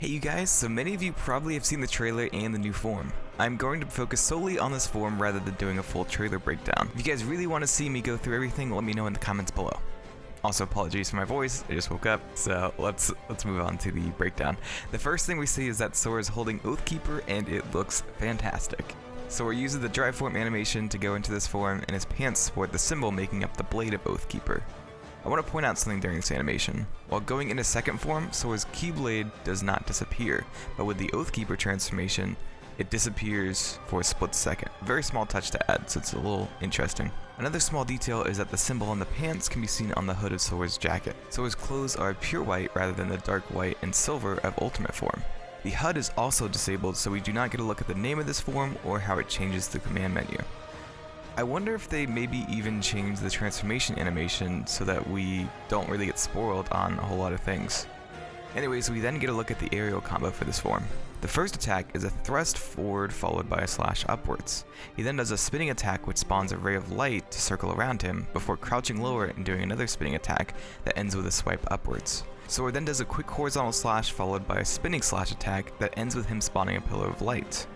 Hey you guys, so many of you probably have seen the trailer and the new form. I'm going to focus solely on this form rather than doing a full trailer breakdown. If you guys really want to see me go through everything, let me know in the comments below. Also, apologies for my voice, I just woke up, so let's move on to the breakdown. The first thing we see is that Sora is holding Oathkeeper and it looks fantastic. Sora uses the dry form animation to go into this form and his pants sport the symbol making up the blade of Oathkeeper. I want to point out something during this animation. While going into second form, Sora's Keyblade does not disappear, but with the Oathkeeper transformation, it disappears for a split second. A very small touch to add, so it's a little interesting. Another small detail is that the symbol on the pants can be seen on the hood of Sora's jacket. Sora's clothes are pure white rather than the dark white and silver of Ultimate form. The HUD is also disabled, so we do not get a look at the name of this form or how it changes the command menu. I wonder if they maybe even change the transformation animation so that we don't really get spoiled on a whole lot of things. Anyways, we then get a look at the aerial combo for this form. The first attack is a thrust forward followed by a slash upwards. He then does a spinning attack which spawns a ray of light to circle around him before crouching lower and doing another spinning attack that ends with a swipe upwards. Sora then does a quick horizontal slash followed by a spinning slash attack that ends with him spawning a pillar of light.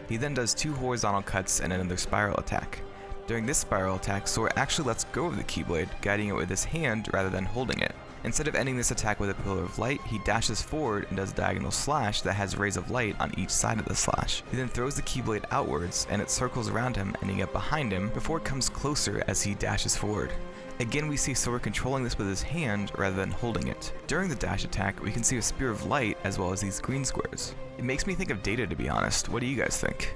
He then does two horizontal cuts and another spiral attack. During this spiral attack, Sora actually lets go of the Keyblade, guiding it with his hand rather than holding it. Instead of ending this attack with a pillar of light, he dashes forward and does a diagonal slash that has rays of light on each side of the slash. He then throws the Keyblade outwards and it circles around him, ending up behind him before it comes closer as he dashes forward. Again, we see Sora controlling this with his hand rather than holding it. During the dash attack, we can see a spear of light as well as these green squares. It makes me think of Data, to be honest. What do you guys think?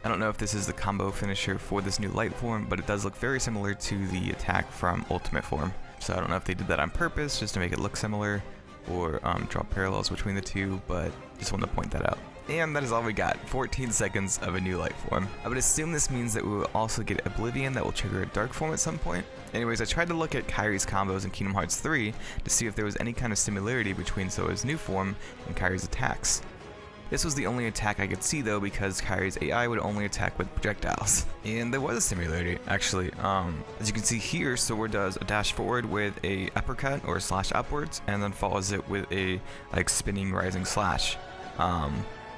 I don't know if this is the combo finisher for this new light form, but it does look very similar to the attack from Ultimate form. So I don't know if they did that on purpose just to make it look similar or draw parallels between the two, but just wanted to point that out. And that is all we got, 14 seconds of a new light form. I would assume this means that we will also get Oblivion that will trigger a dark form at some point. Anyways, I tried to look at Kairi's combos in Kingdom Hearts 3 to see if there was any kind of similarity between Sora's new form and Kairi's attacks. This was the only attack I could see though, because Kairi's AI would only attack with projectiles. And there was a similarity, actually. As you can see here, Sora does a dash forward with a uppercut or a slash upwards, and then follows it with a spinning rising slash.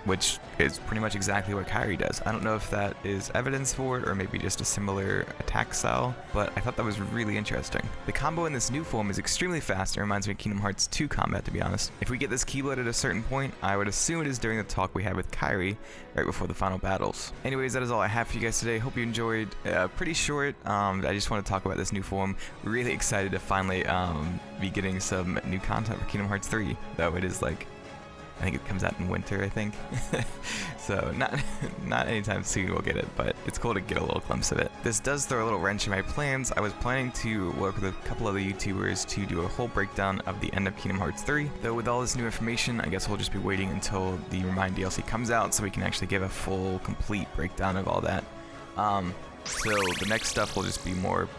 Which is pretty much exactly what Kairi does. I don't know if that is evidence for it or maybe just a similar attack style, but I thought that was really interesting. The combo in this new form is extremely fast. It reminds me of Kingdom Hearts 2 combat, to be honest. If we get this Keyblade at a certain point, I would assume it is during the talk we had with Kairi right before the final battles. Anyways, that is all I have for you guys today. Hope you enjoyed. Pretty short. I just want to talk about this new form. Really excited to finally be getting some new content for Kingdom Hearts 3, though it is I think it comes out in winter, I think. So not anytime soon we'll get it, but it's cool to get a little glimpse of it. This does throw a little wrench in my plans. I was planning to work with a couple other YouTubers to do a whole breakdown of the end of Kingdom Hearts 3. Though with all this new information, I guess we'll just be waiting until the Remind DLC comes out so we can actually give a full, complete breakdown of all that. So the next stuff will just be more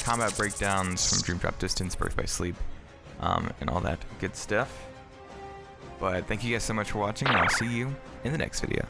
combat breakdowns from Dream Drop Distance, Birth by Sleep, and all that good stuff. But thank you guys so much for watching, and I'll see you in the next video.